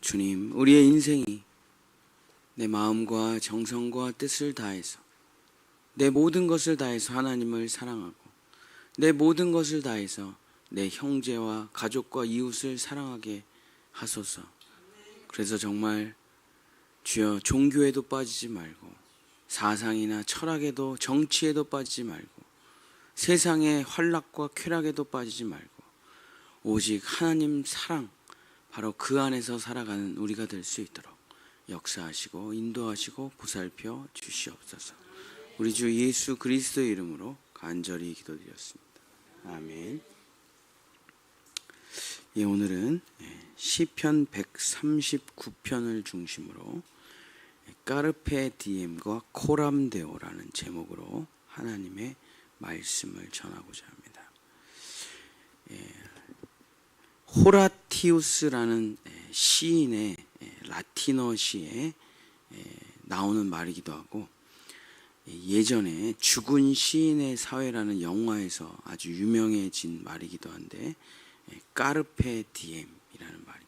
주님, 우리의 인생이 내 마음과 정성과 뜻을 다해서 내 모든 것을 다해서 하나님을 사랑하고 내 모든 것을 다해서 내 형제와 가족과 이웃을 사랑하게 하소서. 그래서 정말 주여 종교에도 빠지지 말고 사상이나 철학에도 정치에도 빠지지 말고 세상의 환락과 쾌락에도 빠지지 말고 오직 하나님 사랑, 바로 그 안에서 살아가는 우리가 될 수 있도록 역사하시고 인도하시고 보살펴 주시옵소서. 우리 주 예수 그리스도의 이름으로 간절히 기도드렸습니다. 아멘. 예, 오늘은 시편 139편을 중심으로 까르페 디엠과 코람데오라는 제목으로 하나님의 말씀을 전하고자 합니다. 호라티우스라는 시인의 라틴어 시에 나오는 말이기도 하고, 예전에 죽은 시인의 사회라는 영화에서 아주 유명해진 말이기도 한데, 까르페 디엠이라는 말이,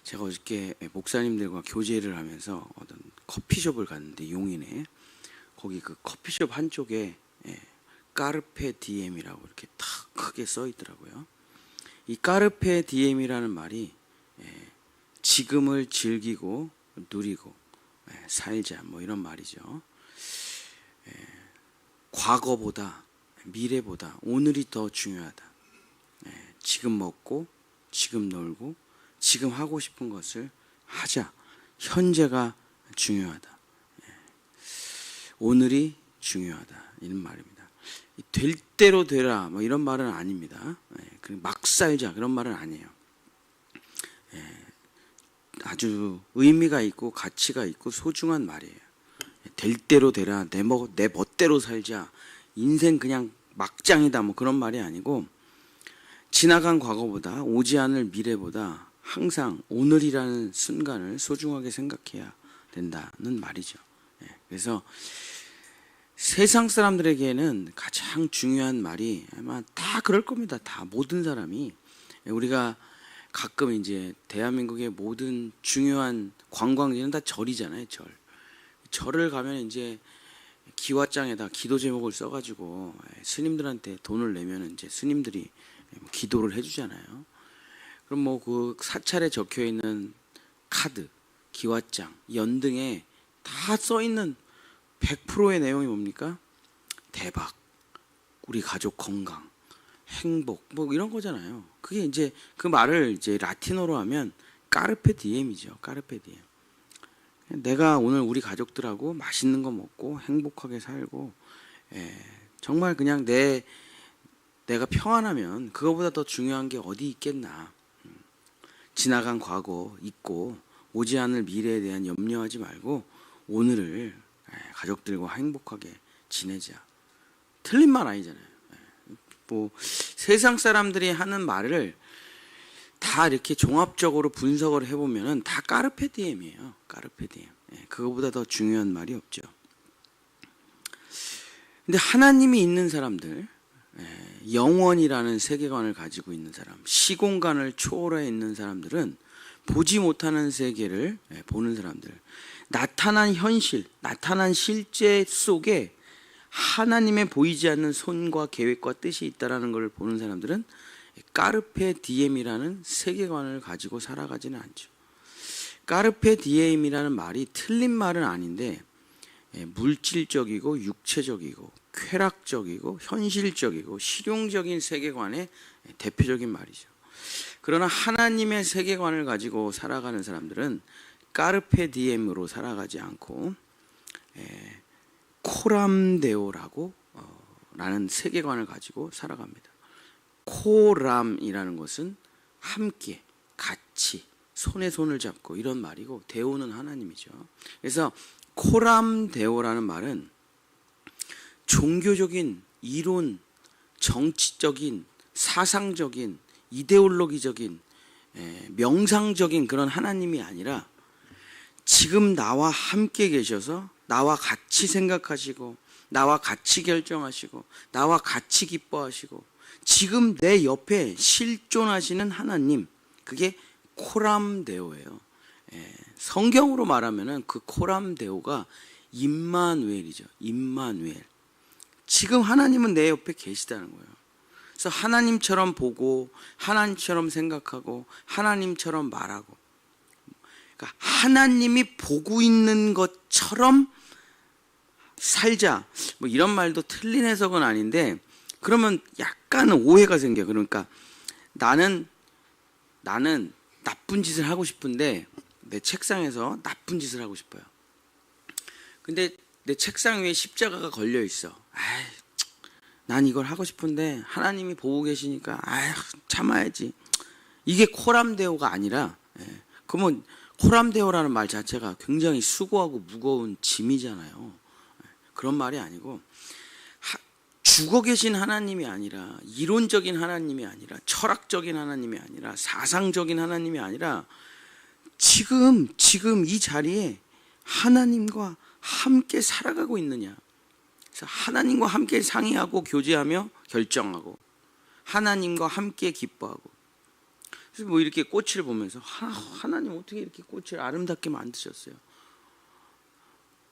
제가 어저께 목사님들과 교제를 하면서 어떤 커피숍을 갔는데, 용인에 거기 그 커피숍 한쪽에 까르페 디엠이라고 이렇게 탁 크게 써 있더라고요. 이 까르페 디엠이라는 말이 지금을 즐기고 누리고 살자, 뭐 이런 말이죠. 과거보다 미래보다 오늘이 더 중요하다. 지금 먹고 지금 놀고 지금 하고 싶은 것을 하자. 현재가 중요하다. 오늘이 중요하다. 이런 말입니다. 될 대로 되라 뭐 이런 말은 아닙니다. 막 살자 그런 말은 아니에요. 아주 의미가 있고 가치가 있고 소중한 말이에요. 될 대로 되라, 내 멋대로 살자, 인생 그냥 막장이다 뭐 그런 말이 아니고, 지나간 과거보다 오지 않을 미래보다 항상 오늘이라는 순간을 소중하게 생각해야 된다는 말이죠. 그래서 세상 사람들에게는 가장 중요한 말이 아마 다 그럴 겁니다. 다 모든 사람이. 우리가 가끔 이제 대한민국의 모든 중요한 관광지는 다 절이잖아요. 절을 가면 이제 기와장에다 기도 제목을 써가지고 스님들한테 돈을 내면 이제 스님들이 기도를 해주잖아요. 그럼 뭐 그 사찰에 적혀 있는 카드, 기와장, 연등에 다 써 있는 100%의 내용이 뭡니까? 대박, 우리 가족 건강, 행복, 뭐 이런 거잖아요. 그게 이제 그 말을 이제 라틴어로 하면 까르페 디엠이죠. 까르페 디엠. 내가 오늘 우리 가족들하고 맛있는 거 먹고 행복하게 살고, 정말 그냥 내가 평안하면 그거보다 더 중요한 게 어디 있겠나. 지나간 과거 잊고 오지 않을 미래에 대한 염려하지 말고 오늘을 가족들과 행복하게 지내자. 틀린 말 아니잖아요. 뭐 세상 사람들이 하는 말을 다 이렇게 종합적으로 분석을 해보면은 다 까르페 디엠이에요. 까르페 디엠. 그거보다 더 중요한 말이 없죠. 근데 하나님이 있는 사람들, 영원이라는 세계관을 가지고 있는 사람, 시공간을 초월해 있는 사람들은 보지 못하는 세계를 보는 사람들, 나타난 현실, 나타난 실제 속에 하나님의 보이지 않는 손과 계획과 뜻이 있다는 것을 보는 사람들은 까르페 디엠이라는 세계관을 가지고 살아가지는 않죠. 까르페 디엠이라는 말이 틀린 말은 아닌데, 물질적이고 육체적이고 쾌락적이고 현실적이고 실용적인 세계관의 대표적인 말이죠. 그러나 하나님의 세계관을 가지고 살아가는 사람들은 까르페 디엠으로 살아가지 않고 코람데오라고 라는 세계관을 가지고 살아갑니다. 코람이라는 것은 함께, 같이, 손에 손을 잡고 이런 말이고, 데오는 하나님이죠. 그래서 코람데오라는 말은 종교적인 이론, 정치적인, 사상적인, 이데올로기적인, 명상적인 그런 하나님이 아니라 지금 나와 함께 계셔서 나와 같이 생각하시고 나와 같이 결정하시고 나와 같이 기뻐하시고 지금 내 옆에 실존하시는 하나님, 그게 코람데오예요. 성경으로 말하면은 그 코람데오가 임마누엘이죠. 임마누엘. 지금 하나님은 내 옆에 계시다는 거예요. 그래서 하나님처럼 보고 하나님처럼 생각하고 하나님처럼 말하고, 그러니까 하나님이 보고 있는 것처럼 살자. 뭐 이런 말도 틀린 해석은 아닌데, 그러면 약간 오해가 생겨. 그러니까 나는 나쁜 짓을 하고 싶은데 내 책상에서 나쁜 짓을 하고 싶어요. 근데 내 책상 위에 십자가가 걸려 있어. 난 이걸 하고 싶은데 하나님이 보고 계시니까 참아야지. 이게 코람데오가 아니라, 그러면 코람데오라는 말 자체가 굉장히 수고하고 무거운 짐이잖아요. 그런 말이 아니고, 죽어 계신 하나님이 아니라, 이론적인 하나님이 아니라, 철학적인 하나님이 아니라, 사상적인 하나님이 아니라, 지금 이 자리에 하나님과 함께 살아가고 있느냐. 그래서 하나님과 함께 상의하고 교제하며 결정하고, 하나님과 함께 기뻐하고. 그래서 뭐 이렇게 꽃을 보면서 하나님 어떻게 이렇게 꽃을 아름답게 만드셨어요.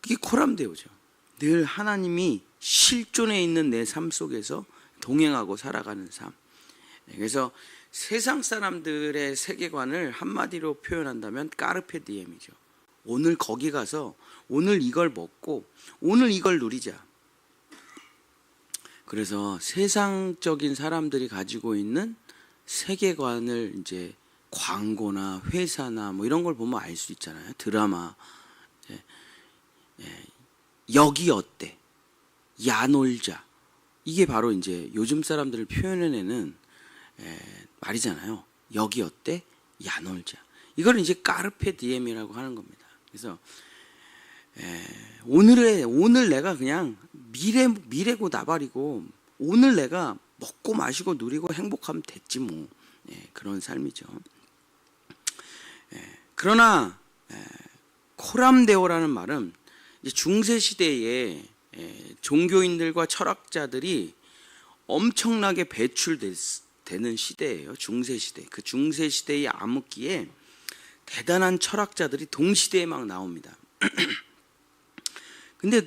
그게 코람데오죠. 늘 하나님이 실존해 있는 내 삶 속에서 동행하고 살아가는 삶. 그래서 세상 사람들의 세계관을 한마디로 표현한다면 까르페 디엠이죠. 오늘 거기 가서 오늘 이걸 먹고 오늘 이걸 누리자. 그래서 세상적인 사람들이 가지고 있는 세계관을 이제 광고나 회사나 뭐 이런 걸 보면 알 수 있잖아요. 드라마. 여기 어때? 야 놀자. 이게 바로 이제 요즘 사람들을 표현해내는 말이잖아요. 여기 어때? 야 놀자. 이걸 이제 까르페 디엠이라고 하는 겁니다. 그래서 오늘 내가 그냥 미래고 나발이고 오늘 내가 먹고 마시고 누리고 행복하면 됐지 뭐. 그런 삶이죠. 그러나 코람데오라는 말은 중세 시대에 종교인들과 철학자들이 엄청나게 배출되는 시대예요. 중세 시대. 그 중세 시대의 암흑기에 대단한 철학자들이 동시대에 막 나옵니다. 근데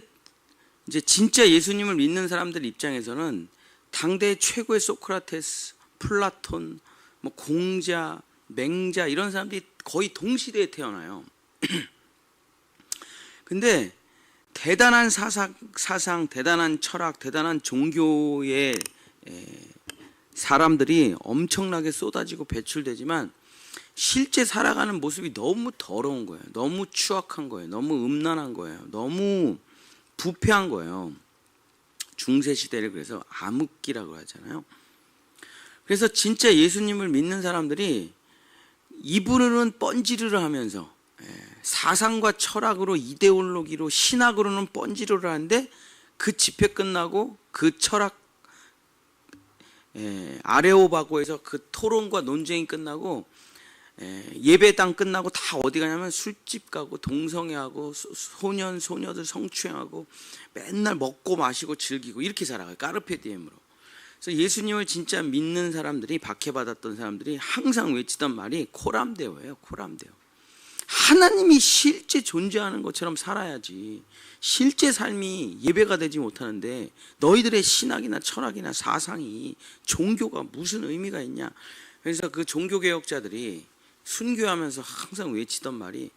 이제 진짜 예수님을 믿는 사람들 입장에서는 당대 최고의 소크라테스, 플라톤, 뭐 공자, 맹자 이런 사람들이 거의 동시대에 태어나요. 근데 대단한 사상, 대단한 철학, 대단한 종교의 사람들이 엄청나게 쏟아지고 배출되지만 실제 살아가는 모습이 너무 더러운 거예요. 너무 추악한 거예요. 너무 음란한 거예요. 너무 부패한 거예요. 중세 시대를 그래서 암흑기라고 하잖아요. 그래서 진짜 예수님을 믿는 사람들이 입으로는 뻔지르르 하면서 사상과 철학으로 이데올로기로 신학으로는 뻔지르르 하는데 그 집회 끝나고 그 철학 아레오바고에서 그 토론과 논쟁이 끝나고 예배당 끝나고 다 어디 가냐면 술집 가고 동성애하고 소녀들 성추행하고 맨날 먹고 마시고 즐기고 이렇게 살아가요. 까르페 디엠으로. 그래서 예수님을 진짜 믿는 사람들이, 박해받았던 사람들이 항상 외치던 말이 코람데오예요. 코람데오. 하나님이 실제 존재하는 것처럼 살아야지. 실제 삶이 예배가 되지 못하는데 너희들의 신학이나 철학이나 사상이, 종교가 무슨 의미가 있냐. 그래서 그 종교개혁자들이 순교하면서 항상 외치던 말이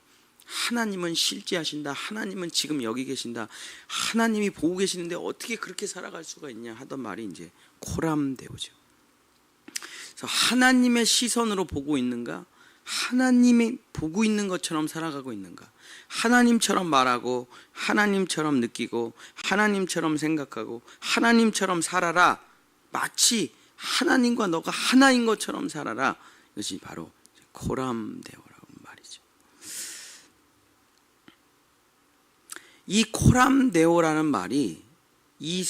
하나님은 실제하신다. 하나님은 지금 여기 계신다. 하나님이 보고 계시는데 어떻게 그렇게 살아갈 수가 있냐 하던 말이 이제 코람데오죠. 그래서 하나님의 시선으로 보고 있는가? 하나님이 보고 있는 것처럼 살아가고 있는가? 하나님처럼 말하고 하나님처럼 느끼고 하나님처럼 생각하고 하나님처럼 살아라. 마치 하나님과 너가 하나인 것처럼 살아라. 이것이 바로 코람데오라고 말이죠. 이 코람데오라는 말이 이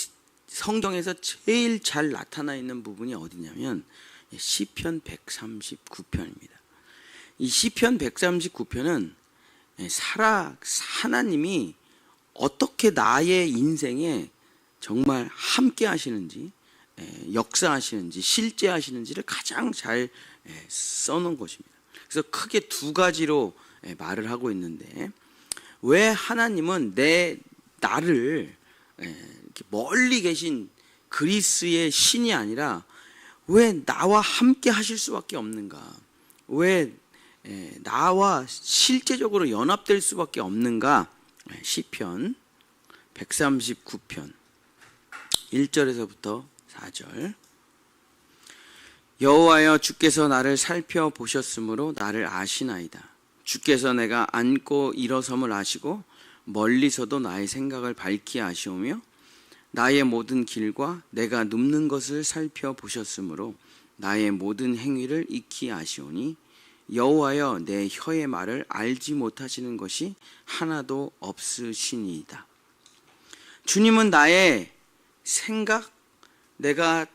성경에서 제일 잘 나타나 있는 부분이 어디냐면 시편 139편입니다. 이 시편 139편은 하나님이 어떻게 나의 인생에 정말 함께 하시는지, 역사하시는지, 실제하시는지를 가장 잘 써놓은 것입니다. 그래서 크게 두 가지로 말을 하고 있는데, 왜 하나님은 나를 이렇게 멀리 계신 그리스의 신이 아니라 왜 나와 함께 하실 수밖에 없는가? 왜 나와 실제적으로 연합될 수밖에 없는가? 시편 139편 1절에서부터 4절. 여호와여, 주께서 나를 살펴보셨으므로 나를 아시나이다. 주께서 내가 앉고 일어섬을 아시고 멀리서도 나의 생각을 밝히 아시오며 나의 모든 길과 내가 눕는 것을 살펴보셨으므로 나의 모든 행위를 익히 아시오니 여호와여, 내 혀의 말을 알지 못하시는 것이 하나도 없으시니이다. 주님은 나의 생각, 내가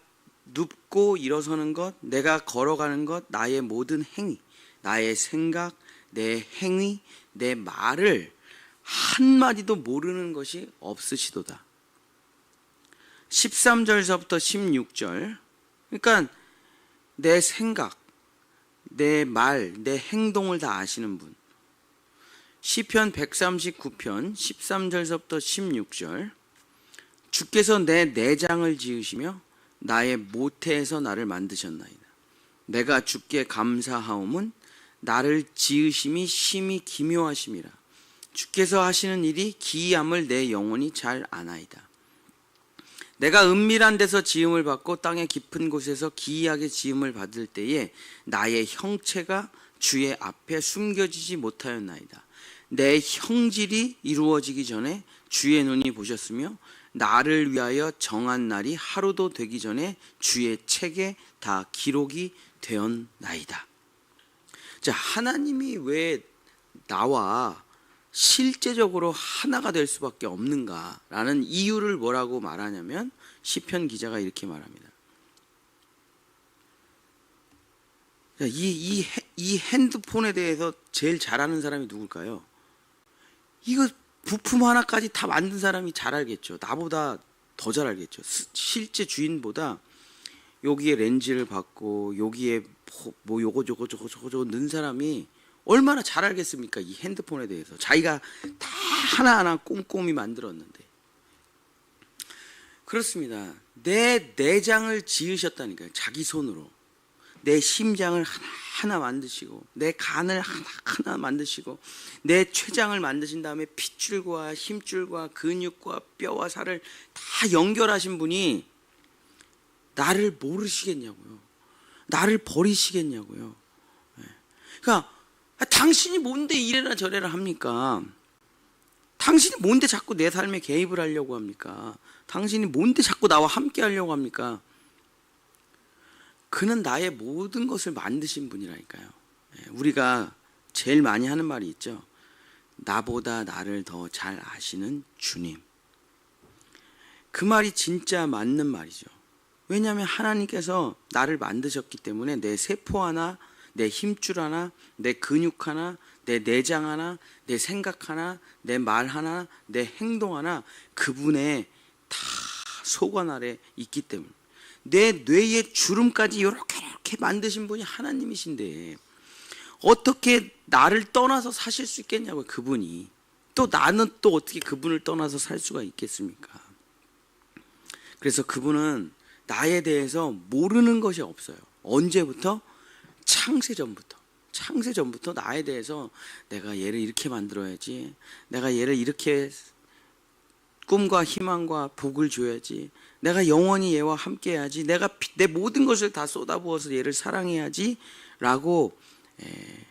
눕고 일어서는 것, 내가 걸어가는 것, 나의 모든 행위, 나의 생각, 내 행위, 내 말을 한마디도 모르는 것이 없으시도다. 13절서부터 16절. 그러니까 내 생각, 내 말, 내 행동을 다 아시는 분. 시편 139편 13절서부터 16절. 주께서 내 내장을 지으시며 나의 모태에서 나를 만드셨나이다. 내가 주께 감사하옴은 나를 지으심이 심히 기묘하심이라. 주께서 하시는 일이 기이함을 내 영혼이 잘 아나이다. 내가 은밀한 데서 지음을 받고 땅의 깊은 곳에서 기이하게 지음을 받을 때에 나의 형체가 주의 앞에 숨겨지지 못하였나이다. 내 형질이 이루어지기 전에 주의 눈이 보셨으며 나를 위하여 정한 날이 하루도 되기 전에 주의 책에 다 기록이 되었나이다. 자, 하나님이 왜 나와 실제적으로 하나가 될 수밖에 없는가라는 이유를 뭐라고 말하냐면, 시편 기자가 이렇게 말합니다. 이 핸드폰에 대해서 제일 잘하는 사람이 누굴까요? 이거 부품 하나까지 다 만든 사람이 잘 알겠죠. 나보다 더 잘 알겠죠. 실제 주인보다 여기에 렌즈를 받고 여기에 뭐 요거 저거 넣은 사람이 얼마나 잘 알겠습니까? 이 핸드폰에 대해서 자기가 다 하나하나 꼼꼼히 만들었는데. 그렇습니다. 내 내장을 지으셨다니까요. 자기 손으로. 내 심장을 하나하나 만드시고, 내 간을 하나하나 만드시고, 내 췌장을 만드신 다음에 핏줄과 힘줄과 근육과 뼈와 살을 다 연결하신 분이 나를 모르시겠냐고요. 나를 버리시겠냐고요. 그러니까 당신이 뭔데 이래라 저래라 합니까? 당신이 뭔데 자꾸 내 삶에 개입을 하려고 합니까? 당신이 뭔데 자꾸 나와 함께 하려고 합니까? 그는 나의 모든 것을 만드신 분이라니까요. 우리가 제일 많이 하는 말이 있죠. 나보다 나를 더 잘 아시는 주님. 그 말이 진짜 맞는 말이죠. 왜냐하면 하나님께서 나를 만드셨기 때문에 내 세포 하나, 내 힘줄 하나, 내 근육 하나, 내 내장 하나, 내 생각 하나, 내 말 하나, 내 행동 하나 그분의 다 소관 아래 있기 때문에, 내 뇌의 주름까지 이렇게 만드신 분이 하나님이신데 어떻게 나를 떠나서 사실 수 있겠냐고요. 그분이. 또 나는 또 어떻게 그분을 떠나서 살 수가 있겠습니까? 그래서 그분은 나에 대해서 모르는 것이 없어요. 언제부터? 창세전부터 나에 대해서 내가 얘를 이렇게 만들어야지, 내가 얘를 이렇게 꿈과 희망과 복을 줘야지, 내가 영원히 얘와 함께 해야지, 내가 내 모든 것을 다 쏟아부어서 얘를 사랑해야지 라고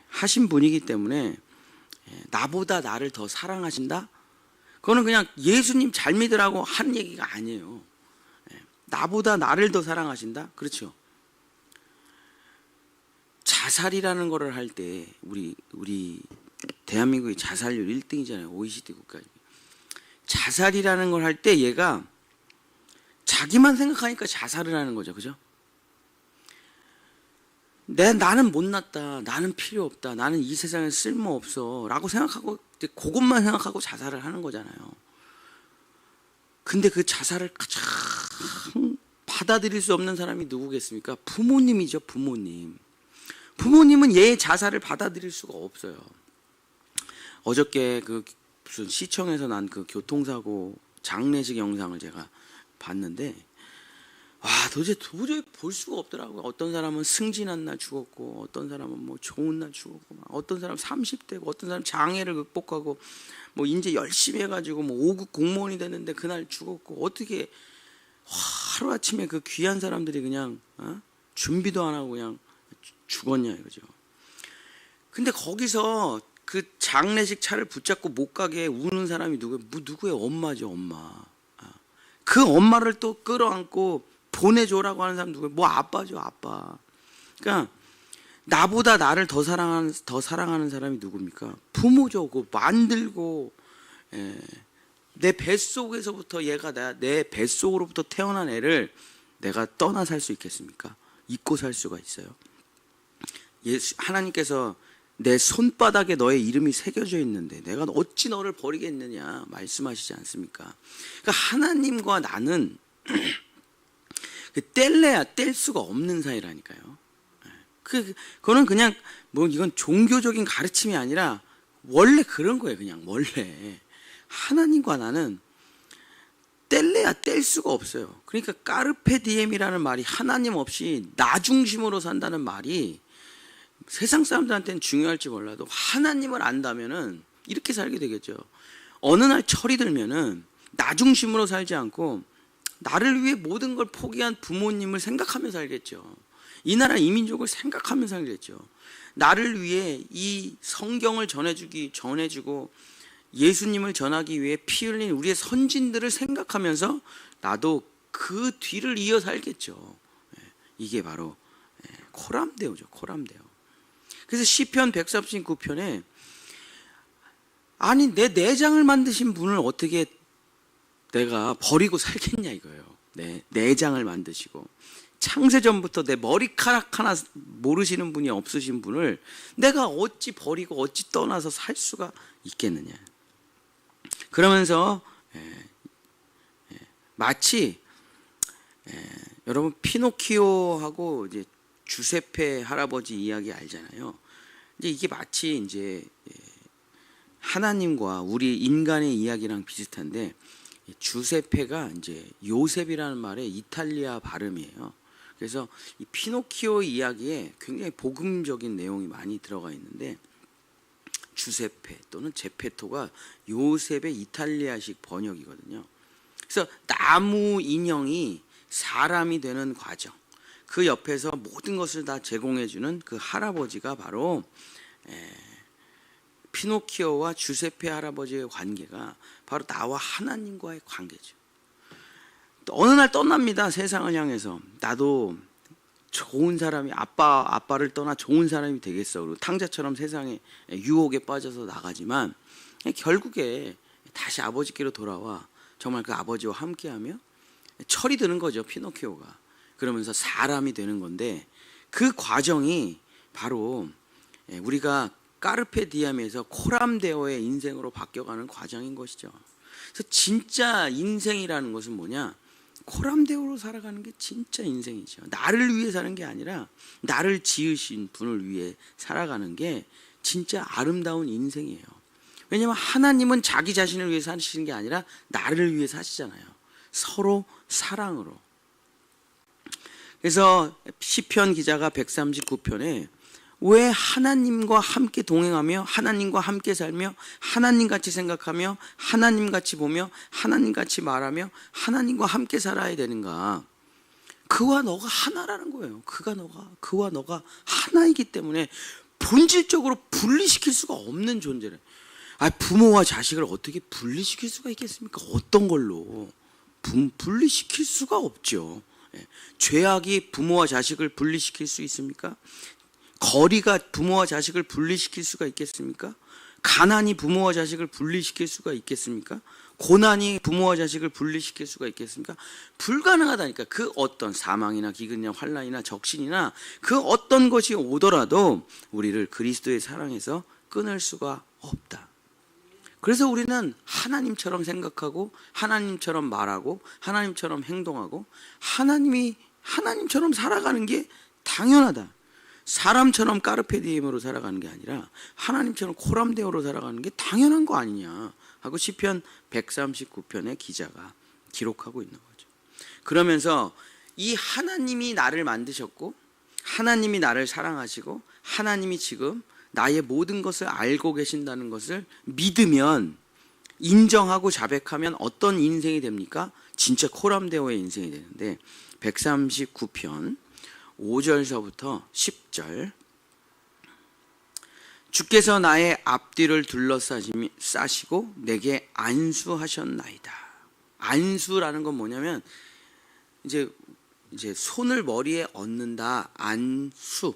하신 분이기 때문에 나보다 나를 더 사랑하신다? 그거는 그냥 예수님 잘 믿으라고 하는 얘기가 아니에요. 나보다 나를 더 사랑하신다? 그렇죠. 자살이라는 거를 할 때 우리 대한민국이 자살률 1등이잖아요. OECD 국가. 자살이라는 걸 할 때 얘가 자기만 생각하니까 자살을 하는 거죠. 그죠? 나는 못났다. 나는 필요 없다. 나는 이 세상에 쓸모 없어. 라고 생각하고 그것만 생각하고 자살을 하는 거잖아요. 근데 그 자살을 가장 받아들일 수 없는 사람이 누구겠습니까? 부모님이죠. 부모님은 얘의 자살을 받아들일 수가 없어요. 어저께 그 무슨 시청에서 난 그 교통사고 장례식 영상을 제가 봤는데, 도저히 볼 수가 없더라고요. 어떤 사람은 승진한 날 죽었고, 어떤 사람은 뭐 좋은 날 죽었고, 어떤 사람 30대고, 어떤 사람 장애를 극복하고, 뭐 이제 열심히 해가지고 뭐 5급 공무원이 됐는데 그날 죽었고, 어떻게 하루 아침에 그 귀한 사람들이 그냥 준비도 안 하고 그냥 죽었냐 이거죠. 근데 거기서 그 장례식 차를 붙잡고 못 가게 우는 사람이 누구예요? 누구예요? 엄마죠, 엄마. 그 엄마를 또 끌어안고 보내줘라고 하는 사람 누구예요? 뭐 아빠죠, 아빠. 그러니까 나보다 나를 더 사랑하는 사람이 누굽니까? 부모죠. 그 만들고, 내 뱃속에서부터 얘가 내 뱃속으로부터 태어난 애를 내가 떠나 살 수 있겠습니까? 잊고 살 수가 있어요. 하나님께서 내 손바닥에 너의 이름이 새겨져 있는데 내가 어찌 너를 버리겠느냐 말씀하시지 않습니까? 그러니까 하나님과 나는 뗄래야 뗄 수가 없는 사이라니까요. 그거는 그냥 뭐 이건 종교적인 가르침이 아니라 원래 그런 거예요. 그냥 원래 하나님과 나는 뗄래야 뗄 수가 없어요. 그러니까 까르페 디엠이라는 말이 하나님 없이 나 중심으로 산다는 말이 세상 사람들한테는 중요할지 몰라도 하나님을 안다면은 이렇게 살게 되겠죠. 어느 날 철이 들면은 나 중심으로 살지 않고 나를 위해 모든 걸 포기한 부모님을 생각하며 살겠죠. 이 나라 이민족을 생각하며 살겠죠. 나를 위해 이 성경을 전해주고 예수님을 전하기 위해 피 흘린 우리의 선진들을 생각하면서 나도 그 뒤를 이어 살겠죠. 이게 바로 코람데오죠. 코람데오. 그래서 시편 139편에 아니 내 내장을 만드신 분을 어떻게 내가 버리고 살겠냐 이거예요. 내장을 만드시고 창세전부터 내 머리카락 하나 모르시는 분이 없으신 분을 내가 어찌 버리고 어찌 떠나서 살 수가 있겠느냐. 그러면서 마치 여러분 피노키오하고 이제 주세페 할아버지 이야기 알잖아요. 이제 이게 마치 이제 하나님과 우리 인간의 이야기랑 비슷한데 주세페가 이제 요셉이라는 말의 이탈리아 발음이에요. 그래서 이 피노키오 이야기에 굉장히 복음적인 내용이 많이 들어가 있는데 주세페 또는 제페토가 요셉의 이탈리아식 번역이거든요. 그래서 나무 인형이 사람이 되는 과정, 그 옆에서 모든 것을 다 제공해주는 그 할아버지가 바로 피노키오와 주세페 할아버지의 관계가 바로 나와 하나님과의 관계죠. 또 어느 날 떠납니다. 세상을 향해서. 나도 좋은 사람이 아빠를 떠나 좋은 사람이 되겠어. 그리고 탕자처럼 세상에 유혹에 빠져서 나가지만 결국에 다시 아버지께로 돌아와 정말 그 아버지와 함께하며 철이 드는 거죠. 피노키오가. 그러면서 사람이 되는 건데 그 과정이 바로 우리가 까르페 디엠에서 코람데오의 인생으로 바뀌어가는 과정인 것이죠. 그래서 진짜 인생이라는 것은 뭐냐? 코람데오로 살아가는 게 진짜 인생이죠. 나를 위해 사는 게 아니라 나를 지으신 분을 위해 살아가는 게 진짜 아름다운 인생이에요. 왜냐하면 하나님은 자기 자신을 위해 사시는 게 아니라 나를 위해 사시잖아요. 서로 사랑으로. 그래서 시편 기자가 139편에 왜 하나님과 함께 동행하며 하나님과 함께 살며 하나님같이 생각하며 하나님같이 보며 하나님같이 말하며 하나님과 함께 살아야 되는가? 그와 너가 하나라는 거예요. 그와 너가 하나이기 때문에 본질적으로 분리시킬 수가 없는 존재래. 부모와 자식을 어떻게 분리시킬 수가 있겠습니까? 어떤 걸로? 분리시킬 수가 없죠. 죄악이 부모와 자식을 분리시킬 수 있습니까? 거리가 부모와 자식을 분리시킬 수가 있겠습니까? 가난이 부모와 자식을 분리시킬 수가 있겠습니까? 고난이 부모와 자식을 분리시킬 수가 있겠습니까? 불가능하다니까. 그 어떤 사망이나 기근이나 환난이나 적신이나 그 어떤 것이 오더라도 우리를 그리스도의 사랑에서 끊을 수가 없다. 그래서 우리는 하나님처럼 생각하고 하나님처럼 말하고 하나님처럼 행동하고 하나님처럼 살아가는 게 당연하다. 사람처럼 까르페디엠으로 살아가는 게 아니라 하나님처럼 코람데오로 살아가는 게 당연한 거 아니냐 하고 시편 139편의 기자가 기록하고 있는 거죠. 그러면서 이 하나님이 나를 만드셨고 하나님이 나를 사랑하시고 하나님이 지금 나의 모든 것을 알고 계신다는 것을 믿으면, 인정하고 자백하면 어떤 인생이 됩니까? 진짜 코람데오의 인생이 되는데 139편 5절서부터 10절, 주께서 나의 앞뒤를 둘러싸시고 내게 안수하셨나이다. 안수라는 건 뭐냐면 이제 손을 머리에 얹는다. 안수,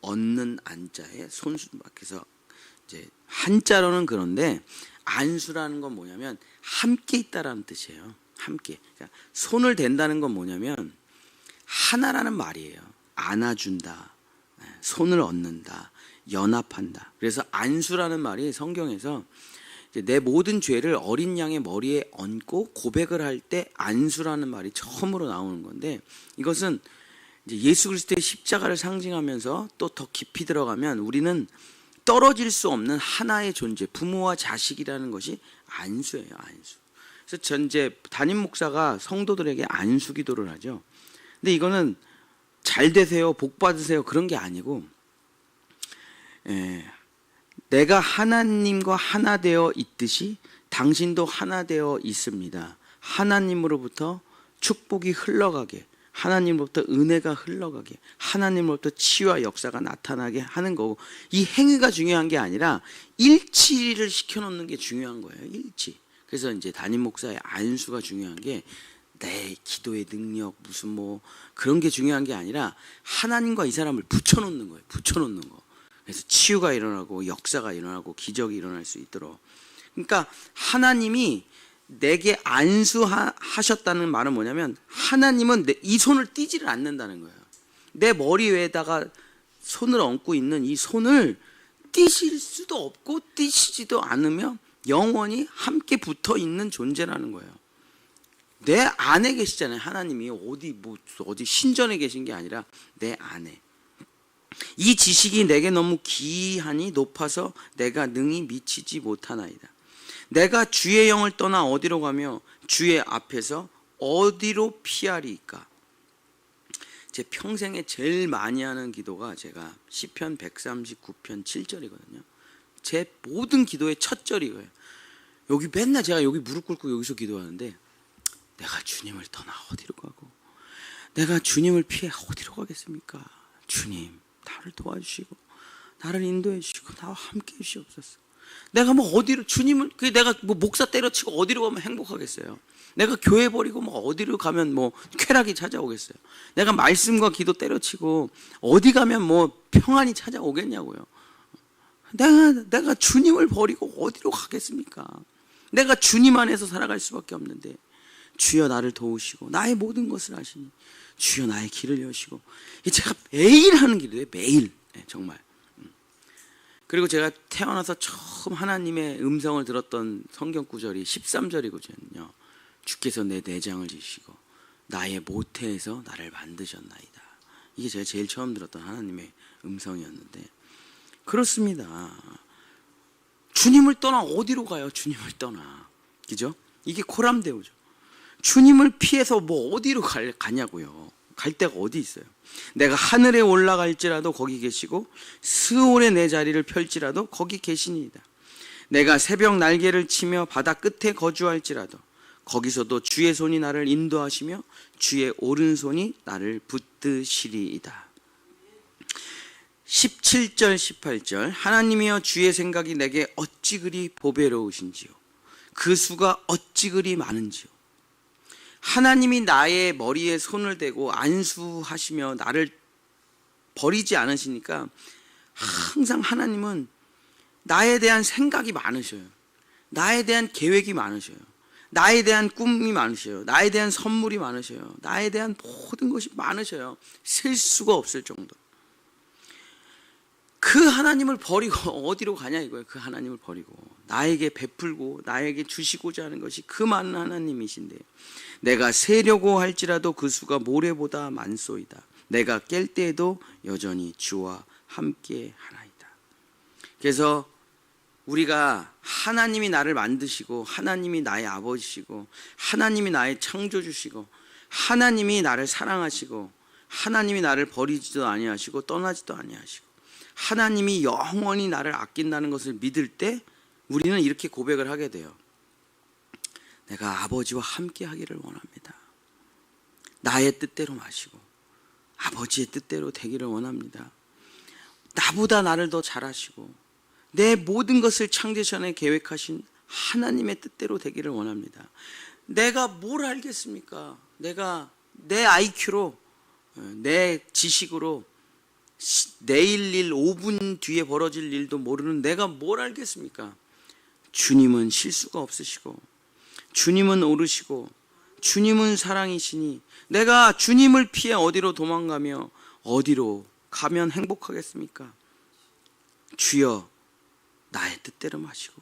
얹는 안자에 손수 밖에서 이제 한자로는 그런데 안수라는 건 뭐냐면 함께 있다라는 뜻이에요. 함께. 그러니까 손을 댄다는 건 뭐냐면 하나라는 말이에요. 안아준다, 손을 얹는다, 연합한다. 그래서 안수라는 말이 성경에서 내 모든 죄를 어린 양의 머리에 얹고 고백을 할 때 안수라는 말이 처음으로 나오는 건데, 이것은 이제 예수 그리스도의 십자가를 상징하면서 또 더 깊이 들어가면 우리는 떨어질 수 없는 하나의 존재, 부모와 자식이라는 것이 안수예요. 안수. 그래서 전제 담임 목사가 성도들에게 안수 기도를 하죠. 근데 이거는 잘 되세요, 복 받으세요 그런 게 아니고, 내가 하나님과 하나 되어 있듯이 당신도 하나 되어 있습니다. 하나님으로부터 축복이 흘러가게, 하나님으로부터 은혜가 흘러가게, 하나님으로부터 치유와 역사가 나타나게 하는 거고, 이 행위가 중요한 게 아니라 일치를 시켜놓는 게 중요한 거예요. 일치. 그래서 이제 담임 목사의 안수가 중요한 게 내 기도의 능력 무슨 뭐 그런 게 중요한 게 아니라 하나님과 이 사람을 붙여놓는 거예요. 붙여놓는 거. 그래서 치유가 일어나고 역사가 일어나고 기적이 일어날 수 있도록. 그러니까 하나님이 내게 안수하셨다는 말은 뭐냐면 하나님은 이 손을 띄지를 않는다는 거예요. 내 머리 위에다가 손을 얹고 있는 이 손을 띄실 수도 없고 띄시지도 않으며 영원히 함께 붙어 있는 존재라는 거예요. 내 안에 계시잖아요. 하나님이 어디 신전에 계신 게 아니라 내 안에. 이 지식이 내게 너무 기이하니 높아서 내가 능히 미치지 못하나이다. 내가 주의 영을 떠나 어디로 가며 주의 앞에서 어디로 피하리이까. 제 평생에 제일 많이 하는 기도가 제가 시편 139편 7절이거든요. 제 모든 기도의 첫 절이 이거예요. 여기 맨날 제가 여기 무릎 꿇고 여기서 기도하는데, 내가 주님을 떠나 어디로 가고 내가 주님을 피해 어디로 가겠습니까? 주님 나를 도와주시고 나를 인도해 주시고 나와 함께 해주시옵소서. 내가 뭐 어디로 주님을, 내가 뭐 목사 때려치고 어디로 가면 행복하겠어요? 내가 교회 버리고 뭐 어디로 가면 뭐 쾌락이 찾아오겠어요? 내가 말씀과 기도 때려치고 어디 가면 뭐 평안이 찾아오겠냐고요? 내가 주님을 버리고 어디로 가겠습니까? 내가 주님 안에서 살아갈 수밖에 없는데, 주여 나를 도우시고 나의 모든 것을 아시니 주여 나의 길을 여시고. 제가 매일 하는 기도예요. 매일. 정말. 그리고 제가 태어나서 처음 하나님의 음성을 들었던 성경 구절이 13절이거든요. 주께서 내 내장을 지시고 나의 모태에서 나를 만드셨나이다. 이게 제가 제일 처음 들었던 하나님의 음성이었는데, 그렇습니다. 주님을 떠나 어디로 가요? 주님을 떠나. 그죠? 이게 코람데오죠. 주님을 피해서 뭐 어디로 가냐고요. 갈 데가 어디 있어요? 내가 하늘에 올라갈지라도 거기 계시고 스올에 내 자리를 펼지라도 거기 계시니이다. 내가 새벽 날개를 치며 바다 끝에 거주할지라도 거기서도 주의 손이 나를 인도하시며 주의 오른손이 나를 붙드시리이다. 17절 18절, 하나님이여 주의 생각이 내게 어찌 그리 보배로우신지요, 그 수가 어찌 그리 많은지요. 하나님이 나의 머리에 손을 대고 안수하시며 나를 버리지 않으시니까 항상 하나님은 나에 대한 생각이 많으셔요. 나에 대한 계획이 많으셔요. 나에 대한 꿈이 많으셔요. 나에 대한 선물이 많으셔요. 나에 대한 모든 것이 많으셔요. 셀 수가 없을 정도. 그 하나님을 버리고 어디로 가냐 이거예요. 그 하나님을 버리고 나에게 베풀고 나에게 주시고자 하는 것이 그 많은 하나님이신데, 내가 세려고 할지라도 그 수가 모래보다 많소이다. 내가 깰 때에도 여전히 주와 함께 하나이다. 그래서 우리가 하나님이 나를 만드시고 하나님이 나의 아버지시고 하나님이 나의 창조주시고 하나님이 나를 사랑하시고 하나님이 나를 버리지도 아니하시고 떠나지도 아니하시고 하나님이 영원히 나를 아낀다는 것을 믿을 때 우리는 이렇게 고백을 하게 돼요. 내가 아버지와 함께 하기를 원합니다. 나의 뜻대로 마시고 아버지의 뜻대로 되기를 원합니다. 나보다 나를 더 잘하시고 내 모든 것을 창세 전에 계획하신 하나님의 뜻대로 되기를 원합니다. 내가 뭘 알겠습니까? 내가 내 IQ로 내 지식으로 내일 일 5분 뒤에 벌어질 일도 모르는 내가 뭘 알겠습니까? 주님은 실수가 없으시고 주님은 오르시고 주님은 사랑이시니 내가 주님을 피해 어디로 도망가며 어디로 가면 행복하겠습니까? 주여 나의 뜻대로 마시고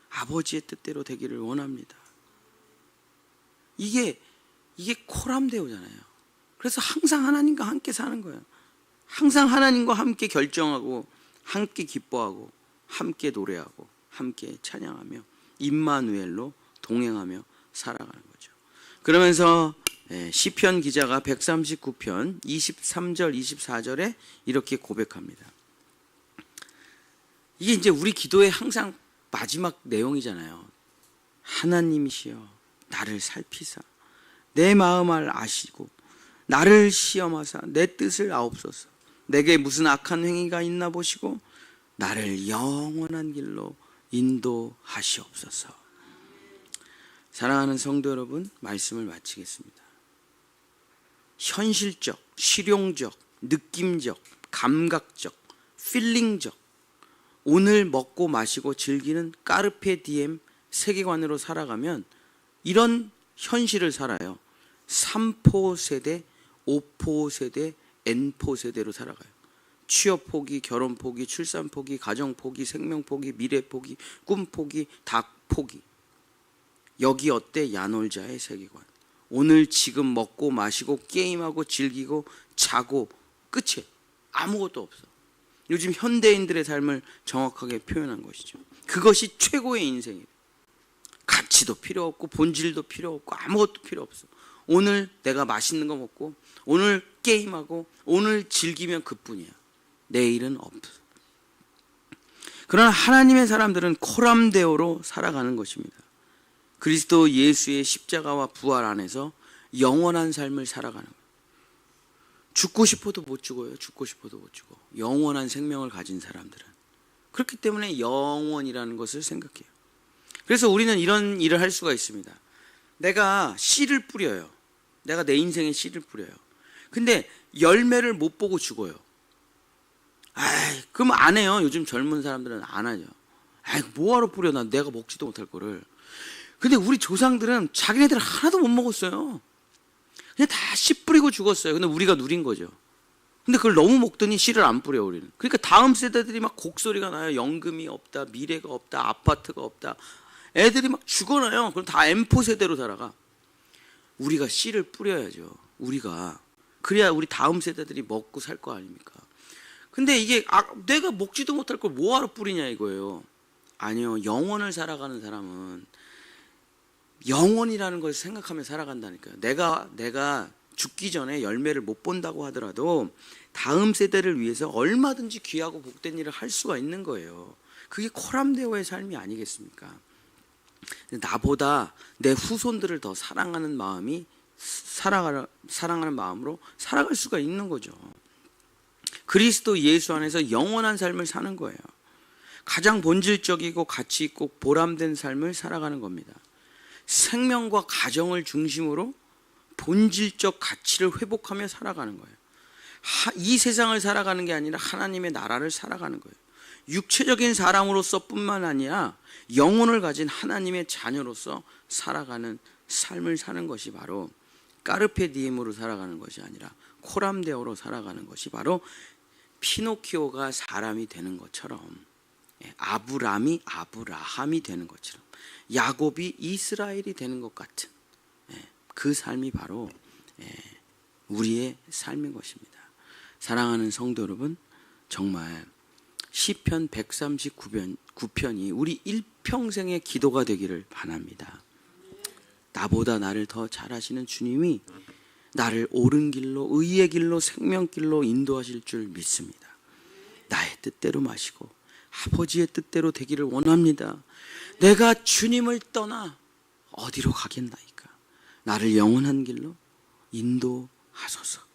아버지의 뜻대로 되기를 원합니다. 이게 코람데오잖아요. 그래서 항상 하나님과 함께 사는 거예요. 항상 하나님과 함께 결정하고 함께 기뻐하고 함께 노래하고 함께 찬양하며 임마누엘로 동행하며 살아가는 거죠. 그러면서 시편 기자가 139편 23절 24절에 이렇게 고백합니다. 이게 이제 우리 기도의 항상 마지막 내용이잖아요. 하나님이시여 나를 살피사 내 마음을 아시고 나를 시험하사 내 뜻을 아옵소서. 내게 무슨 악한 행위가 있나 보시고 나를 영원한 길로 인도하시옵소서. 사랑하는 성도 여러분, 말씀을 마치겠습니다. 현실적, 실용적, 느낌적, 감각적, 필링적, 오늘 먹고 마시고 즐기는 까르페 디엠 세계관으로 살아가면 이런 현실을 살아요. 3포 세대, 5포 세대, N포 세대로 살아가요. 취업 포기, 결혼 포기, 출산 포기, 가정 포기, 생명 포기, 미래 포기, 꿈 포기, 닭 포기. 여기 어때? 야놀자의 세계관. 오늘 지금 먹고 마시고 게임하고 즐기고 자고 끝이에요. 아무것도 없어. 요즘 현대인들의 삶을 정확하게 표현한 것이죠. 그것이 최고의 인생이에요. 가치도 필요 없고 본질도 필요 없고 아무것도 필요 없어. 오늘 내가 맛있는 거 먹고 오늘 게임하고 오늘 즐기면 그뿐이야. 내일은 없어. 그러나 하나님의 사람들은 코람데오로 살아가는 것입니다. 그리스도 예수의 십자가와 부활 안에서 영원한 삶을 살아가는 거예요. 죽고 싶어도 못 죽어요. 죽고 싶어도 못 죽어. 영원한 생명을 가진 사람들은. 그렇기 때문에 영원이라는 것을 생각해요. 그래서 우리는 이런 일을 할 수가 있습니다. 내가 씨를 뿌려요. 내가 내 인생에 씨를 뿌려요. 근데 열매를 못 보고 죽어요. 그럼 안 해요. 요즘 젊은 사람들은 안 하죠. 뭐하러 뿌려? 난 내가 먹지도 못할 거를. 근데 우리 조상들은 자기네들 하나도 못 먹었어요. 그냥 다 씨 뿌리고 죽었어요. 근데 우리가 누린 거죠. 근데 그걸 너무 먹더니 씨를 안 뿌려 우리는. 그러니까 다음 세대들이 막 곡소리가 나요. 연금이 없다, 미래가 없다, 아파트가 없다. 애들이 막 죽어나요. 그럼 다 M4 세대로 살아가. 우리가 씨를 뿌려야죠. 우리가. 그래야 우리 다음 세대들이 먹고 살 거 아닙니까? 근데 이게 내가 먹지도 못할 걸 뭐하러 뿌리냐 이거예요. 아니요. 영원을 살아가는 사람은 영원이라는 걸 생각하며 살아간다니까요. 내가 죽기 전에 열매를 못 본다고 하더라도 다음 세대를 위해서 얼마든지 귀하고 복된 일을 할 수가 있는 거예요. 그게 코람데오의 삶이 아니겠습니까? 나보다 내 후손들을 더 사랑하는 마음이 사랑하는 마음으로 살아갈 수가 있는 거죠. 그리스도 예수 안에서 영원한 삶을 사는 거예요. 가장 본질적이고 가치 있고 보람된 삶을 살아가는 겁니다. 생명과 가정을 중심으로 본질적 가치를 회복하며 살아가는 거예요. 이 세상을 살아가는 게 아니라 하나님의 나라를 살아가는 거예요. 육체적인 사람으로서 뿐만 아니라 영혼을 가진 하나님의 자녀로서 살아가는 삶을 사는 것이 바로 까르페 디엠으로 살아가는 것이 아니라 코람데오로 살아가는 것이 바로 피노키오가 사람이 되는 것처럼, 아브람이 아브라함이 되는 것처럼, 야곱이 이스라엘이 되는 것 같은 그 삶이 바로 우리의 삶인 것입니다. 사랑하는 성도 여러분, 정말 시편 139편이 우리 일평생의 기도가 되기를 바랍니다. 나보다 나를 더 잘 아시는 주님이 나를 옳은 길로, 의의 길로, 생명길로 인도하실 줄 믿습니다. 나의 뜻대로 마시고 아버지의 뜻대로 되기를 원합니다. 내가 주님을 떠나 어디로 가겠나이까? 나를 영원한 길로 인도하소서.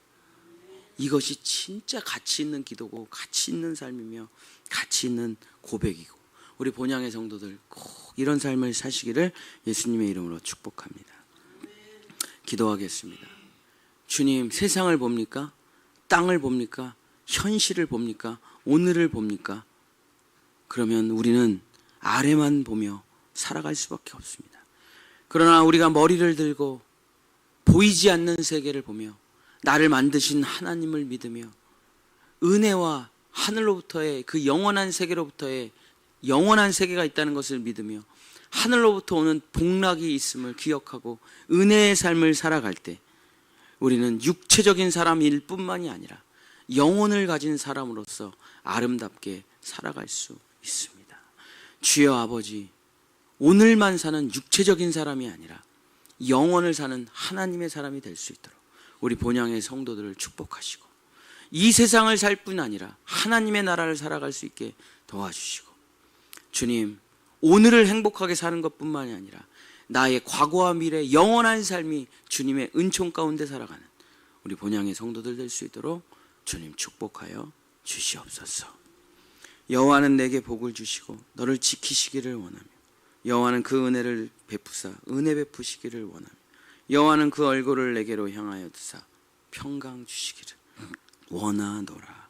이것이 진짜 가치 있는 기도고 가치 있는 삶이며 가치 있는 고백이고, 우리 본향의 성도들 꼭 이런 삶을 사시기를 예수님의 이름으로 축복합니다. 기도하겠습니다. 주님, 세상을 봅니까? 땅을 봅니까? 현실을 봅니까? 오늘을 봅니까? 그러면 우리는 아래만 보며 살아갈 수밖에 없습니다. 그러나 우리가 머리를 들고 보이지 않는 세계를 보며 나를 만드신 하나님을 믿으며 은혜와 하늘로부터의 그 영원한 세계로부터의 영원한 세계가 있다는 것을 믿으며 하늘로부터 오는 복락이 있음을 기억하고 은혜의 삶을 살아갈 때 우리는 육체적인 사람일 뿐만이 아니라 영혼을 가진 사람으로서 아름답게 살아갈 수 있습니다. 주여 아버지, 오늘만 사는 육체적인 사람이 아니라 영혼을 사는 하나님의 사람이 될 수 있도록 우리 본향의 성도들을 축복하시고, 이 세상을 살 뿐 아니라 하나님의 나라를 살아갈 수 있게 도와주시고, 주님, 오늘을 행복하게 사는 것뿐만이 아니라 나의 과거와 미래 영원한 삶이 주님의 은총 가운데 살아가는 우리 본향의 성도들 될 수 있도록 주님 축복하여 주시옵소서. 여호와는 내게 복을 주시고 너를 지키시기를 원하며, 여호와는 그 은혜를 베푸사 은혜 베푸시기를 원하며, 여호와는 그 얼굴을 내게로 향하여 드사 평강 주시기를 원하노라.